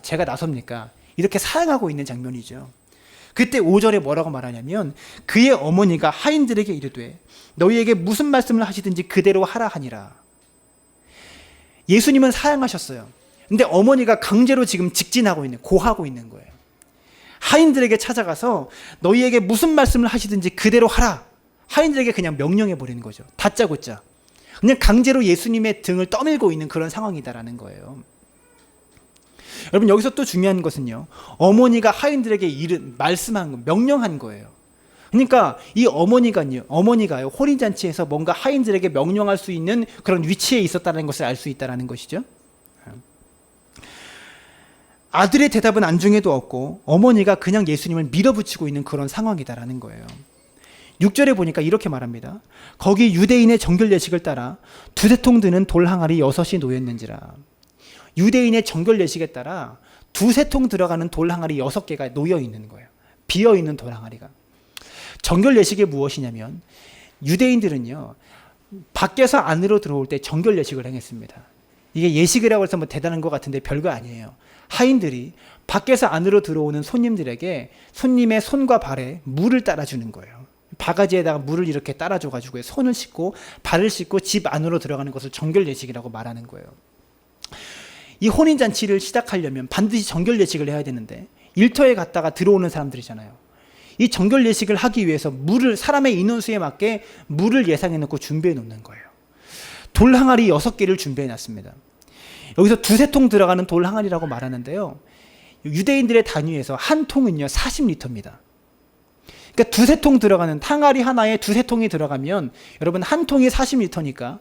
제가 나섭니까? 이렇게 사양하고 있는 장면이죠. 그때 5절에 뭐라고 말하냐면 그의 어머니가 하인들에게 이르되 너희에게 무슨 말씀을 하시든지 그대로 하라 하니라. 예수님은 사양하셨어요. 근데 어머니가 강제로 지금 직진하고 있는, 고하고 있는 거예요. 하인들에게 찾아가서 너희에게 무슨 말씀을 하시든지 그대로 하라. 하인들에게 그냥 명령해 버리는 거죠. 다짜고짜. 그냥 강제로 예수님의 등을 떠밀고 있는 그런 상황이다라는 거예요. 여러분 여기서 또 중요한 것은요. 어머니가 하인들에게 말씀한 거, 명령한 거예요. 그러니까 이 어머니가요. 혼인잔치에서 뭔가 하인들에게 명령할 수 있는 그런 위치에 있었다는 것을 알 수 있다는 것이죠. 아들의 대답은 안중에도 없고 어머니가 그냥 예수님을 밀어붙이고 있는 그런 상황이다라는 거예요. 6절에 보니까 이렇게 말합니다. 거기 유대인의 정결 예식을 따라 두세 통 드는 돌 항아리 6이 놓였는지라. 유대인의 정결 예식에 따라 두세 통 들어가는 돌 항아리 6개가 놓여 있는 거예요. 비어 있는 돌 항아리가. 정결 예식이 무엇이냐면 유대인들은요. 밖에서 안으로 들어올 때 정결 예식을 행했습니다. 이게 예식이라고 해서 뭐 대단한 것 같은데 별거 아니에요. 하인들이 밖에서 안으로 들어오는 손님들에게 손님의 손과 발에 물을 따라주는 거예요. 바가지에다가 물을 이렇게 따라줘가지고 손을 씻고 발을 씻고 집 안으로 들어가는 것을 정결예식이라고 말하는 거예요. 이 혼인잔치를 시작하려면 반드시 정결예식을 해야 되는데 일터에 갔다가 들어오는 사람들이잖아요. 이 정결예식을 하기 위해서 물을, 사람의 인원수에 맞게 물을 예상해 놓고 준비해 놓는 거예요. 돌 항아리 6개를 준비해 놨습니다. 여기서 2-3통 들어가는 돌 항아리라고 말하는데요. 유대인들의 단위에서 한 통은요 40리터입니다. 그러니까 2-3통 들어가는 항아리 하나에 2-3통이 들어가면 여러분 한 통이 40리터니까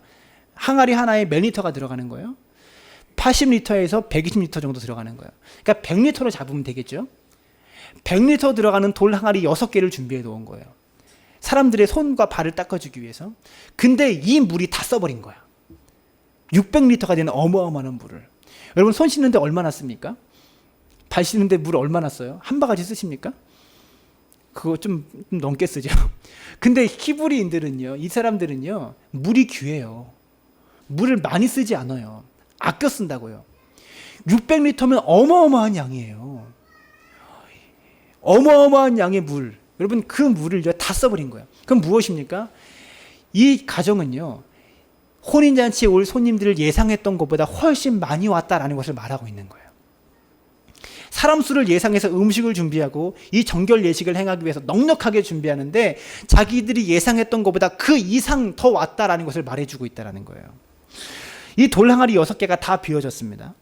항아리 하나에 몇 리터가 들어가는 거예요? 80리터에서 120리터 정도 들어가는 거예요. 그러니까 100리터로 잡으면 되겠죠. 100리터 들어가는 돌 항아리 6개를 준비해 놓은 거예요. 사람들의 손과 발을 닦아주기 위해서. 근데 이 물이 다 써버린 거야. 600리터가 되는 어마어마한 물을. 여러분 손 씻는데 얼마나 씁니까? 발 씻는데 물 얼마나 써요? 한 바가지 쓰십니까? 그거 좀 넘게 쓰죠. 근데 히브리인들은요, 이 사람들은요, 물이 귀해요. 물을 많이 쓰지 않아요. 아껴 쓴다고요. 600리터면 어마어마한 양이에요. 어마어마한 양의 물. 여러분 그 물을 다 써버린 거예요. 그럼 무엇입니까? 이 가정은요, 혼인잔치에 올 손님들을 예상했던 것보다 훨씬 많이 왔다라는 것을 말하고 있는 거예요. 사람 수를 예상해서 음식을 준비하고 이 정결 예식을 행하기 위해서 넉넉하게 준비하는데 자기들이 예상했던 것보다 그 이상 더 왔다라는 것을 말해주고 있다는 거예요. 이 돌 항아리 6개가 다 비워졌습니다.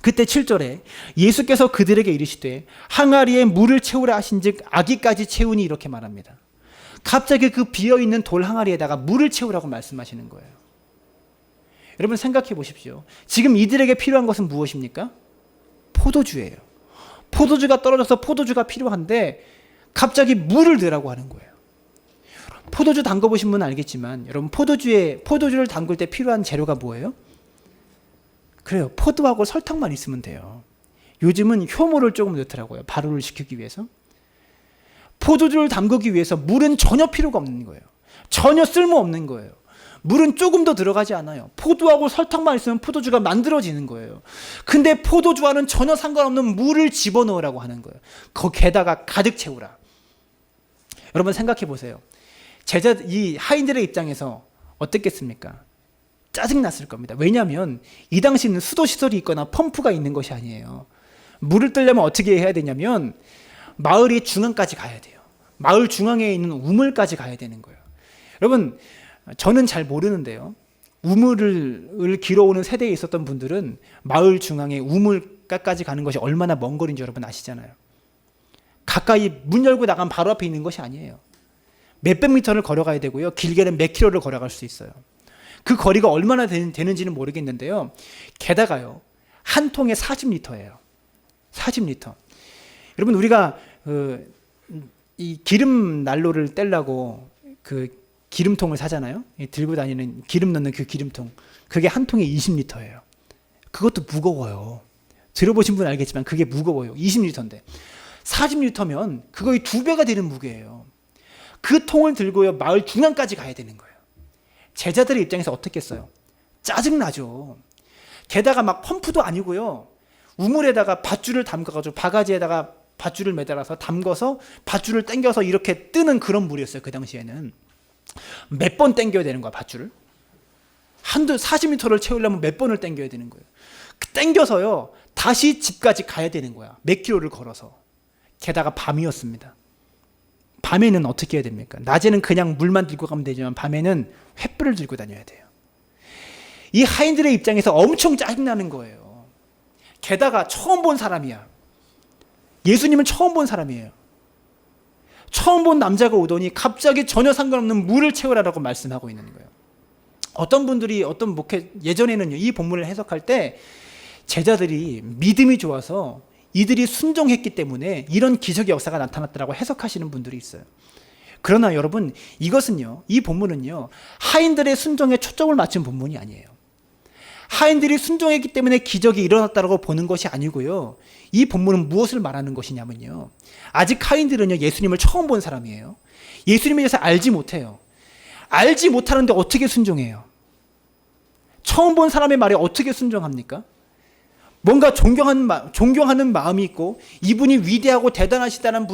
그때 7절에 예수께서 그들에게 이르시되 항아리에 물을 채우라 하신즉 아기까지 채우니 이렇게 말합니다. 갑자기 그 비어있는 돌 항아리에다가 물을 채우라고 말씀하시는 거예요. 여러분 생각해 보십시오. 지금 이들에게 필요한 것은 무엇입니까? 포도주예요. 포도주가 떨어져서 포도주가 필요한데 갑자기 물을 넣으라고 하는 거예요. 포도주 담궈보신 분은 알겠지만 여러분 포도주를 담글 때 필요한 재료가 뭐예요? 그래요. 포도하고 설탕만 있으면 돼요. 요즘은 효모를 조금 넣더라고요. 발효를 시키기 위해서. 포도주를 담그기 위해서 물은 전혀 필요가 없는 거예요. 전혀 쓸모없는 거예요. 물은 조금 더 들어가지 않아요. 포도하고 설탕만 있으면 포도주가 만들어지는 거예요. 근데 포도주와는 전혀 상관없는 물을 집어넣으라고 하는 거예요. 거기에다가 가득 채우라. 여러분 생각해 보세요. 이 하인들의 입장에서 어떻겠습니까? 짜증났을 겁니다. 왜냐하면 이 당시는 수도시설이 있거나 펌프가 있는 것이 아니에요. 물을 뜨려면 어떻게 해야 되냐면 마을의 중앙까지 가야 돼요. 마을 중앙에 있는 우물까지 가야 되는 거예요. 여러분 저는 잘 모르는데요. 우물을 길어오는 세대에 있었던 분들은 마을 중앙에 우물가까지 가는 것이 얼마나 먼 거리인지 여러분 아시잖아요. 가까이 문 열고 나가면 바로 앞에 있는 것이 아니에요. 몇백 미터를 걸어가야 되고요. 길게는 몇 킬로를 걸어갈 수 있어요. 그 거리가 얼마나 되는지는 모르겠는데요. 게다가요. 한 통에 40리터예요. 40리터. 여러분 우리가 이 기름 난로를 떼려고 그 기름통을 사잖아요. 들고 다니는 기름 넣는 그 기름통. 그게 한 통에 20리터예요. 그것도 무거워요. 들어보신 분은 알겠지만 그게 무거워요. 20리터인데. 40리터면 그거의 2배가 되는 무게예요. 그 통을 들고요. 마을 중앙까지 가야 되는 거예요. 제자들의 입장에서 어떻겠어요? 짜증나죠. 게다가 막 펌프도 아니고요. 우물에다가 밧줄을 담가가지고 바가지에다가 밧줄을 매달아서 담궈서 밧줄을 당겨서 이렇게 뜨는 그런 물이었어요. 그 당시에는. 몇 번 당겨야 되는 거야, 밧줄을. 40m를 채우려면 몇 번을 당겨야 되는 거예요. 당겨서요. 다시 집까지 가야 되는 거야. 몇 킬로를 걸어서. 게다가 밤이었습니다. 밤에는 어떻게 해야 됩니까? 낮에는 그냥 물만 들고 가면 되지만 밤에는 횃불을 들고 다녀야 돼요. 이 하인들의 입장에서 엄청 짜증나는 거예요. 게다가 처음 본 사람이야. 예수님은 처음 본 사람이에요. 처음 본 남자가 오더니 갑자기 전혀 상관없는 물을 채우라라고 말씀하고 있는 거예요. 어떤 분들이 어떤 예전에는요, 이 본문을 해석할 때 제자들이 믿음이 좋아서 이들이 순종했기 때문에 이런 기적의 역사가 나타났다라고 해석하시는 분들이 있어요. 그러나 여러분 이것은요, 이 본문은요, 하인들의 순종에 초점을 맞춘 본문이 아니에요. 하인들이 순종했기 때문에 기적이 일어났다고 보는 것이 아니고요. 이 본문은 무엇을 말하는 것이냐면요. 아직 하인들은요, 예수님을 처음 본 사람이에요. 예수님에 대해서 알지 못해요. 알지 못하는데 어떻게 순종해요? 처음 본 사람의 말에 어떻게 순종합니까? 뭔가 존경하는 마음이 있고 이분이 위대하고 대단하시다는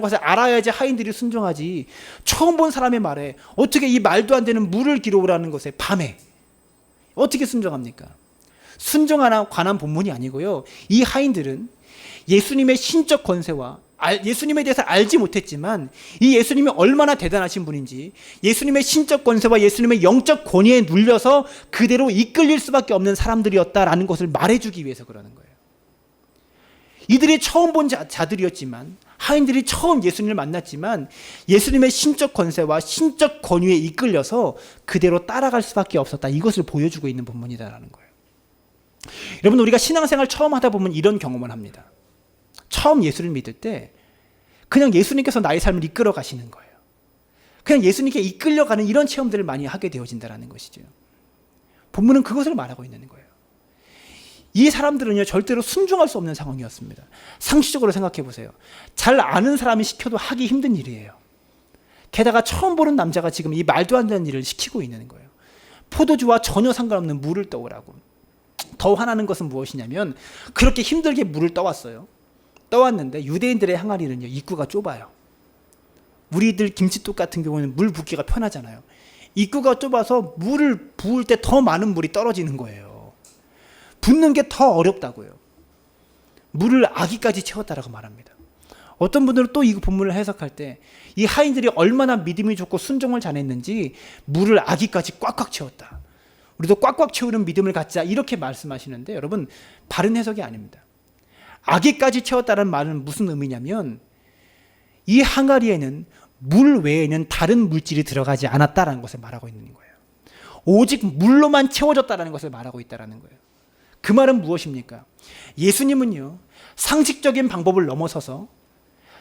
것을 알아야지 하인들이 순종하지. 처음 본 사람의 말에 어떻게 이 말도 안 되는 물을 길어오라는 것에 밤에 어떻게 순종합니까? 순종하나 관한 본문이 아니고요. 이 하인들은 예수님의 신적 권세와 예수님에 대해서 알지 못했지만 이 예수님이 얼마나 대단하신 분인지, 예수님의 신적 권세와 예수님의 영적 권위에 눌려서 그대로 이끌릴 수밖에 없는 사람들이었다라는 것을 말해주기 위해서 그러는 거예요. 이들이 처음 본 자들이었지만, 하인들이 처음 예수님을 만났지만 예수님의 신적 권세와 신적 권위에 이끌려서 그대로 따라갈 수밖에 없었다, 이것을 보여주고 있는 본문이다라는 거예요. 여러분, 우리가 신앙생활 처음 하다 보면 이런 경험을 합니다. 처음 예수를 믿을 때 그냥 예수님께서 나의 삶을 이끌어 가시는 거예요. 그냥 예수님께 이끌려가는 이런 체험들을 많이 하게 되어진다는 것이죠. 본문은 그것을 말하고 있는 거예요. 이 사람들은요, 절대로 순종할 수 없는 상황이었습니다. 상식적으로 생각해 보세요. 잘 아는 사람이 시켜도 하기 힘든 일이에요. 게다가 처음 보는 남자가 지금 이 말도 안 되는 일을 시키고 있는 거예요. 포도주와 전혀 상관없는 물을 떠오라고. 더 화나는 것은 무엇이냐면 그렇게 힘들게 물을 떠왔어요. 떠왔는데 유대인들의 항아리는요, 입구가 좁아요. 우리들 김치뚝 같은 경우는 물 붓기가 편하잖아요. 입구가 좁아서 물을 부을 때 더 많은 물이 떨어지는 거예요. 붓는 게 더 어렵다고요. 물을 아기까지 채웠다라고 말합니다. 어떤 분들은 또 이 본문을 해석할 때 이 하인들이 얼마나 믿음이 좋고 순종을 잘했는지 물을 아기까지 꽉꽉 채웠다. 우리도 꽉꽉 채우는 믿음을 갖자, 이렇게 말씀하시는데, 여러분, 바른 해석이 아닙니다. 아기까지 채웠다는 말은 무슨 의미냐면 이 항아리에는 물 외에는 다른 물질이 들어가지 않았다라는 것을 말하고 있는 거예요. 오직 물로만 채워졌다라는 것을 말하고 있다라는 거예요. 그 말은 무엇입니까? 예수님은요, 상식적인 방법을 넘어서서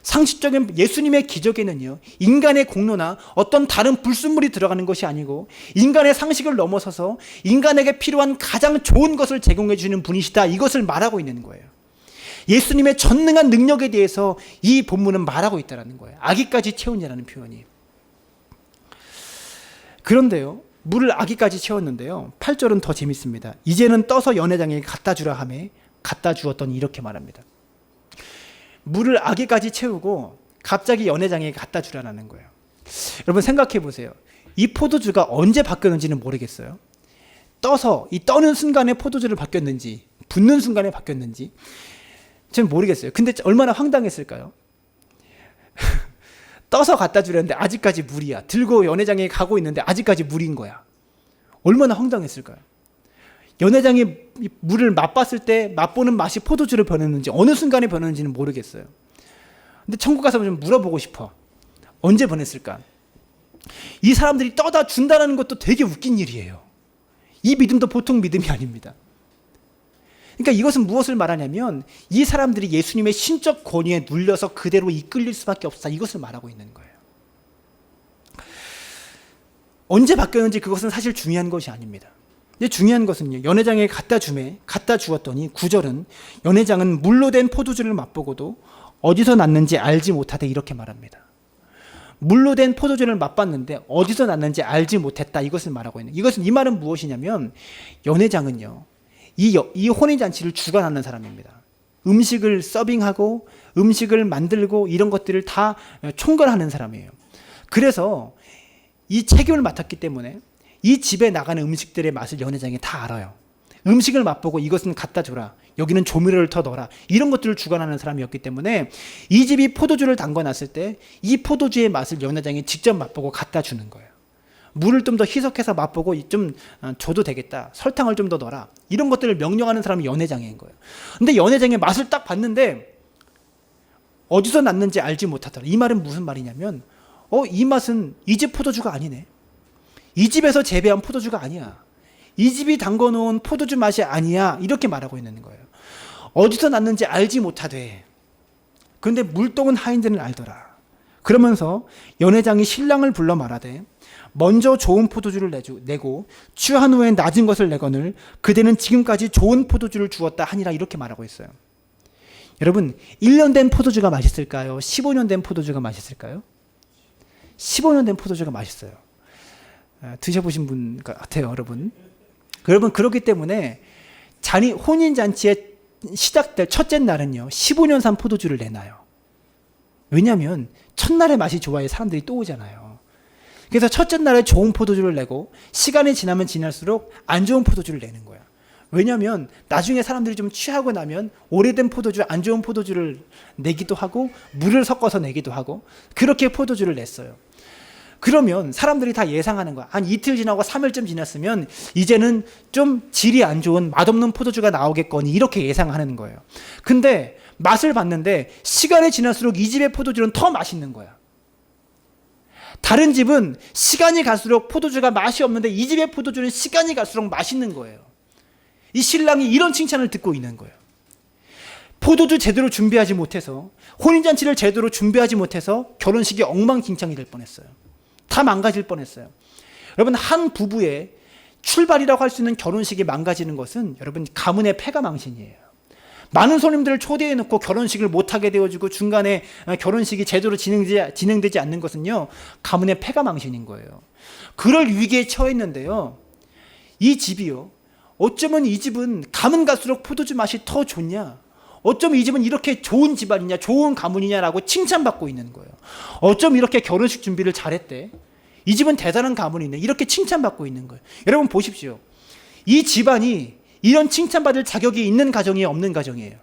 상식적인 예수님의 기적에는요, 인간의 공로나 어떤 다른 불순물이 들어가는 것이 아니고 인간의 상식을 넘어서서 인간에게 필요한 가장 좋은 것을 제공해 주는 분이시다, 이것을 말하고 있는 거예요. 예수님의 전능한 능력에 대해서 이 본문은 말하고 있다는 거예요. 아기까지 채우냐라는 표현이. 그런데요, 물을 아기까지 채웠는데요, 8절은 더 재밌습니다. 이제는 떠서 연회장에게 갖다 주라 하매 갖다 주었더니 이렇게 말합니다. 물을 아기까지 채우고 갑자기 연회장에게 갖다 주라는 거예요. 여러분, 생각해 보세요. 이 포도주가 언제 바뀌었는지는 모르겠어요. 떠서 이 떠는 순간에 포도주를 바뀌었는지 붓는 순간에 바뀌었는지 저는 모르겠어요. 근데 얼마나 황당했을까요? 떠서 갖다 주려는데 아직까지 물이야. 들고 연회장에 가고 있는데 아직까지 물인 거야. 얼마나 황당했을까요? 연회장이 물을 맛봤을 때 맛보는 맛이 포도주로 변했는지 어느 순간에 변했는지는 모르겠어요. 근데 천국 가서 좀 물어보고 싶어. 언제 변했을까? 이 사람들이 떠다 준다는 것도 되게 웃긴 일이에요. 이 믿음도 보통 믿음이 아닙니다. 그러니까 이것은 무엇을 말하냐면 이 사람들이 예수님의 신적 권위에 눌려서 그대로 이끌릴 수밖에 없다, 이것을 말하고 있는 거예요. 언제 바뀌었는지 그것은 사실 중요한 것이 아닙니다. 근데 중요한 것은요, 연회장에 갖다 주었더니 9절은 연회장은 물로 된 포도주를 맛보고도 어디서 났는지 알지 못하되 이렇게 말합니다. 물로 된 포도주를 맛봤는데 어디서 났는지 알지 못했다, 이것을 말하고 있는. 이 말은 무엇이냐면 연회장은요, 이 혼인잔치를 주관하는 사람입니다. 음식을 서빙하고 음식을 만들고 이런 것들을 다 총괄하는 사람이에요. 그래서 이 책임을 맡았기 때문에 이 집에 나가는 음식들의 맛을 연회장이 다 알아요. 음식을 맛보고 이것은 갖다 줘라, 여기는 조미료를 더 넣어라, 이런 것들을 주관하는 사람이었기 때문에 이 집이 포도주를 담궈놨을 때 이 포도주의 맛을 연회장이 직접 맛보고 갖다 주는 거예요. 물을 좀 더 희석해서 맛보고 좀 줘도 되겠다, 설탕을 좀 더 넣어라, 이런 것들을 명령하는 사람이 연회장인 거예요. 근데 연회장의 맛을 딱 봤는데 어디서 났는지 알지 못하더라. 이 말은 무슨 말이냐면 이 맛은 이 집 포도주가 아니네, 이 집에서 재배한 포도주가 아니야, 이 집이 담궈놓은 포도주 맛이 아니야, 이렇게 말하고 있는 거예요. 어디서 났는지 알지 못하되 그런데 물동은 하인들은 알더라. 그러면서 연회장이 신랑을 불러 말하되 먼저 좋은 포도주를 내고 취한 후에 낮은 것을 내거늘 그대는 지금까지 좋은 포도주를 주었다 하니라, 이렇게 말하고 있어요. 여러분, 1년 된 포도주가 맛있을까요? 15년 된 포도주가 맛있을까요? 15년 된 포도주가 맛있어요. 드셔보신 분 같아요, 여러분. 여러분, 그렇기 때문에 혼인잔치의 시작될 첫째 날은요 15년 산 포도주를 내놔요. 왜냐하면 첫날의 맛이 좋아야 사람들이 또 오잖아요. 그래서 첫째 날에 좋은 포도주를 내고 시간이 지나면 지날수록 안 좋은 포도주를 내는 거야. 왜냐하면 나중에 사람들이 좀 취하고 나면 오래된 포도주, 안 좋은 포도주를 내기도 하고 물을 섞어서 내기도 하고 그렇게 포도주를 냈어요. 그러면 사람들이 다 예상하는 거야. 한 이틀 지나고 3일쯤 지났으면 이제는 좀 질이 안 좋은 맛없는 포도주가 나오겠거니 이렇게 예상하는 거예요. 근데 맛을 봤는데 시간이 지날수록 이 집의 포도주는 더 맛있는 거야. 다른 집은 시간이 갈수록 포도주가 맛이 없는데 이 집의 포도주는 시간이 갈수록 맛있는 거예요. 이 신랑이 이런 칭찬을 듣고 있는 거예요. 포도주 제대로 준비하지 못해서, 혼인잔치를 제대로 준비하지 못해서 결혼식이 엉망진창이 될 뻔했어요. 다 망가질 뻔했어요. 여러분, 한 부부의 출발이라고 할 수 있는 결혼식이 망가지는 것은 여러분 가문의 패가 망신이에요. 많은 손님들을 초대해 놓고 결혼식을 못하게 되어지고 중간에 결혼식이 제대로 진행되지 않는 것은요 가문의 패가 망신인 거예요. 그럴 위기에 처했는데요, 이 집이요, 어쩌면 이 집은 가면 갈수록 포도주 맛이 더 좋냐, 어쩌면 이 집은 이렇게 좋은 집안이냐, 좋은 가문이냐라고 칭찬받고 있는 거예요. 어쩌면 이렇게 결혼식 준비를 잘했대, 이 집은 대단한 가문이네, 이렇게 칭찬받고 있는 거예요. 여러분 보십시오. 이 집안이 이런 칭찬받을 자격이 있는 가정이에요, 없는 가정이에요?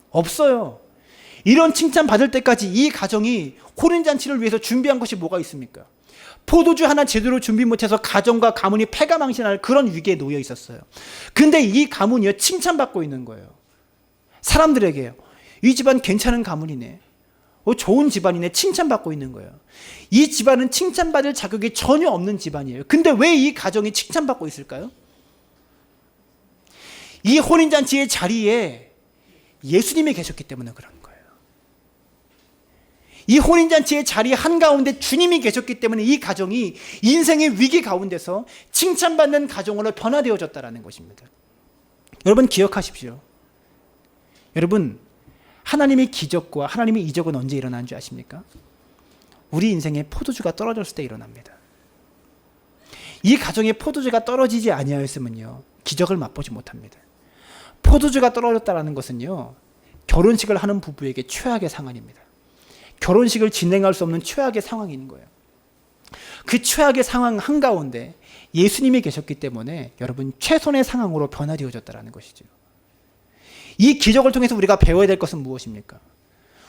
없어요. 이런 칭찬받을 때까지 이 가정이 혼인잔치를 위해서 준비한 것이 뭐가 있습니까? 포도주 하나 제대로 준비 못해서 가정과 가문이 패가망신할 그런 위기에 놓여 있었어요. 근데 이 가문이요 칭찬받고 있는 거예요. 사람들에게요. 이 집안 괜찮은 가문이네, 좋은 집안이네, 칭찬받고 있는 거예요. 이 집안은 칭찬받을 자격이 전혀 없는 집안이에요. 근데 왜 이 가정이 칭찬받고 있을까요? 이 혼인잔치의 자리에 예수님이 계셨기 때문에 그런 거예요. 이 혼인잔치의 자리 한가운데 주님이 계셨기 때문에 이 가정이 인생의 위기 가운데서 칭찬받는 가정으로 변화되어졌다는 것입니다. 여러분 기억하십시오. 여러분, 하나님의 기적과 하나님의 이적은 언제 일어나는 줄 아십니까? 우리 인생에 포도주가 떨어졌을 때 일어납니다. 이 가정에 포도주가 떨어지지 아니하였으면요 기적을 맛보지 못합니다. 포도주가 떨어졌다는 것은요 결혼식을 하는 부부에게 최악의 상황입니다. 결혼식을 진행할 수 없는 최악의 상황인 거예요. 그 최악의 상황 한가운데 예수님이 계셨기 때문에 여러분 최선의 상황으로 변화되어졌다는 것이죠. 이 기적을 통해서 우리가 배워야 될 것은 무엇입니까?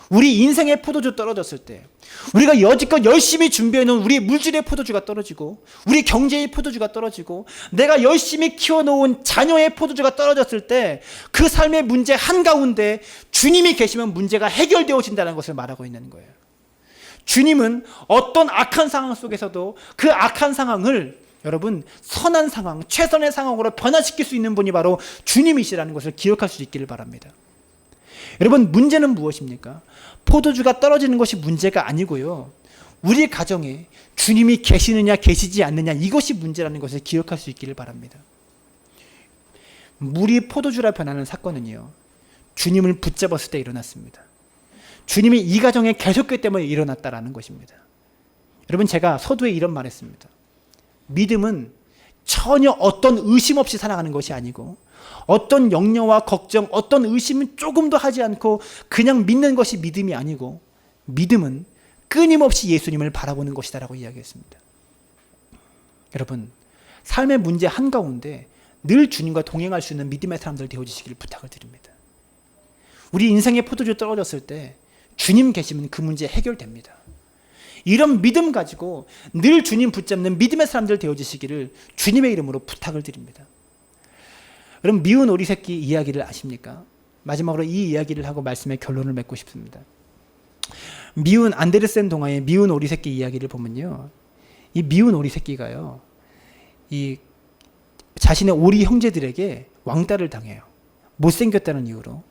우리 인생의 포도주 떨어졌을 때, 우리가 여지껏 열심히 준비해놓은 우리 물질의 포도주가 떨어지고, 우리 경제의 포도주가 떨어지고, 내가 열심히 키워놓은 자녀의 포도주가 떨어졌을 때 그 삶의 문제 한가운데 주님이 계시면 문제가 해결되어진다는 것을 말하고 있는 거예요. 주님은 어떤 악한 상황 속에서도 그 악한 상황을 여러분 선한 상황, 최선의 상황으로 변화시킬 수 있는 분이 바로 주님이시라는 것을 기억할 수 있기를 바랍니다. 여러분 문제는 무엇입니까? 포도주가 떨어지는 것이 문제가 아니고요, 우리 가정에 주님이 계시느냐 계시지 않느냐 이것이 문제라는 것을 기억할 수 있기를 바랍니다. 물이 포도주라 변하는 사건은요 주님을 붙잡았을 때 일어났습니다. 주님이 이 가정에 계셨기 때문에 일어났다라는 것입니다. 여러분 제가 서두에 이런 말 했습니다. 믿음은 전혀 어떤 의심 없이 살아가는 것이 아니고, 어떤 염려와 걱정, 어떤 의심은 조금도 하지 않고 그냥 믿는 것이 믿음이 아니고, 믿음은 끊임없이 예수님을 바라보는 것이다라고 이야기했습니다. 여러분 삶의 문제 한가운데 늘 주님과 동행할 수 있는 믿음의 사람들 되어주시기를 부탁을 드립니다. 우리 인생의 포도주 떨어졌을 때 주님 계시면 그 문제 해결됩니다. 이런 믿음 가지고 늘 주님 붙잡는 믿음의 사람들 되어주시기를 주님의 이름으로 부탁을 드립니다. 여러분 미운 오리 새끼 이야기를 아십니까? 마지막으로 이 이야기를 하고 말씀의 결론을 맺고 싶습니다. 미운 안데르센 동화의 미운 오리 새끼 이야기를 보면요, 이 미운 오리 새끼가요 이 자신의 오리 형제들에게 왕따를 당해요. 못생겼다는 이유로,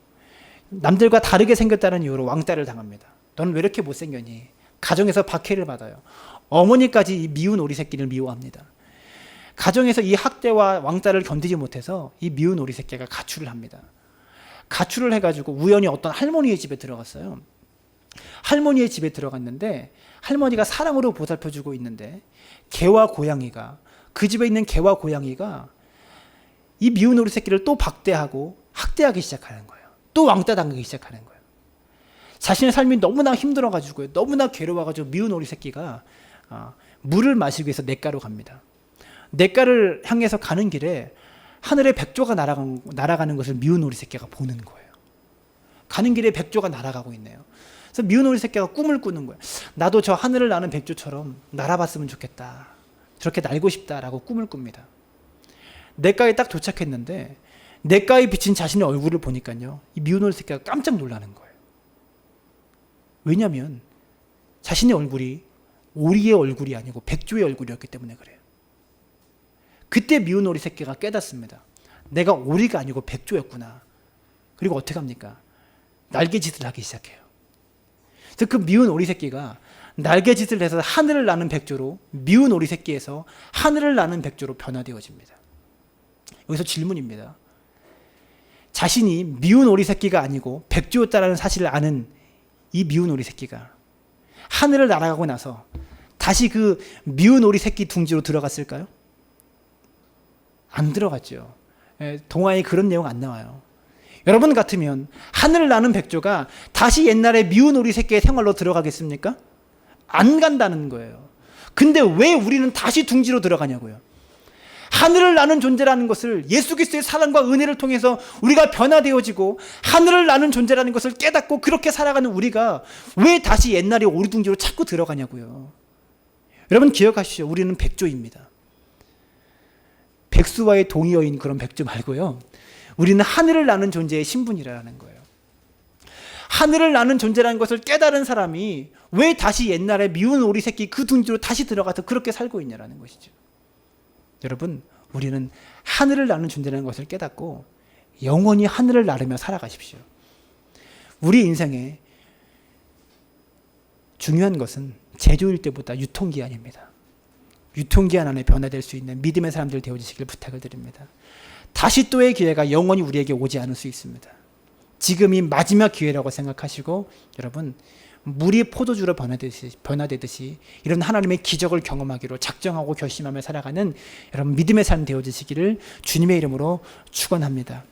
남들과 다르게 생겼다는 이유로 왕따를 당합니다. 너는 왜 이렇게 못생겼니? 가정에서 박해를 받아요. 어머니까지 이 미운 오리 새끼를 미워합니다. 가정에서 이 학대와 왕따를 견디지 못해서 이 미운 오리 새끼가 가출을 합니다. 가출을 해가지고 우연히 어떤 할머니의 집에 들어갔어요. 할머니의 집에 들어갔는데 할머니가 사랑으로 보살펴주고 있는데 개와 고양이가, 그 집에 있는 개와 고양이가 이 미운 오리 새끼를 또 박대하고 학대하기 시작하는 거예요. 또 왕따 당하기 시작하는 거예요. 자신의 삶이 너무나 힘들어가지고 너무나 괴로워가지고 미운 오리 새끼가 물을 마시기 위해서 냇가로 갑니다. 냇가를 향해서 가는 길에 하늘에 백조가 날아가는 것을 미운 오리 새끼가 보는 거예요. 가는 길에 백조가 날아가고 있네요. 그래서 미운 오리 새끼가 꿈을 꾸는 거예요. 나도 저 하늘을 나는 백조처럼 날아봤으면 좋겠다. 저렇게 날고 싶다라고 꿈을 꿉니다. 냇가에 딱 도착했는데 냇가에 비친 자신의 얼굴을 보니까요, 이 미운 오리 새끼가 깜짝 놀라는 거예요. 왜냐하면 자신의 얼굴이 오리의 얼굴이 아니고 백조의 얼굴이었기 때문에 그래요. 그때 미운 오리 새끼가 깨닫습니다. 내가 오리가 아니고 백조였구나. 그리고 어떻게 합니까? 날개짓을 하기 시작해요. 그래서 그 미운 오리 새끼가 날개짓을 해서 하늘을 나는 백조로, 미운 오리 새끼에서 하늘을 나는 백조로 변화되어집니다. 여기서 질문입니다. 자신이 미운 오리 새끼가 아니고 백조였다는 사실을 아는 이 미운 오리 새끼가 하늘을 날아가고 나서 다시 그 미운 오리 새끼 둥지로 들어갔을까요? 안 들어갔죠. 동화에 그런 내용 안 나와요. 여러분 같으면 하늘을 나는 백조가 다시 옛날에 미운 오리 새끼의 생활로 들어가겠습니까? 안 간다는 거예요. 근데 왜 우리는 다시 둥지로 들어가냐고요. 하늘을 나는 존재라는 것을, 예수 그리스도의 사랑과 은혜를 통해서 우리가 변화되어지고 하늘을 나는 존재라는 것을 깨닫고 그렇게 살아가는 우리가 왜 다시 옛날에 오리둥지로 자꾸 들어가냐고요. 여러분 기억하시죠. 우리는 백조입니다. 백수와의 동의어인 그런 백조 말고요. 우리는 하늘을 나는 존재의 신분이라는 거예요. 하늘을 나는 존재라는 것을 깨달은 사람이 왜 다시 옛날에 미운 오리 새끼 그 둥지로 다시 들어가서 그렇게 살고 있냐라는 것이죠. 여러분, 우리는 하늘을 나는 존재라는 것을 깨닫고 영원히 하늘을 나르며 살아가십시오. 우리 인생에 중요한 것은 제조일 때보다 유통기한입니다. 유통기한 안에 변화될 수 있는 믿음의 사람들 되어주시길 부탁을 드립니다. 다시 또의 기회가 영원히 우리에게 오지 않을 수 있습니다. 지금이 마지막 기회라고 생각하시고 여러분 물이 포도주로 변화되듯이 이런 하나님의 기적을 경험하기로 작정하고 결심하며 살아가는 여러분 믿음의 삶 되어주시기를 주님의 이름으로 축원합니다.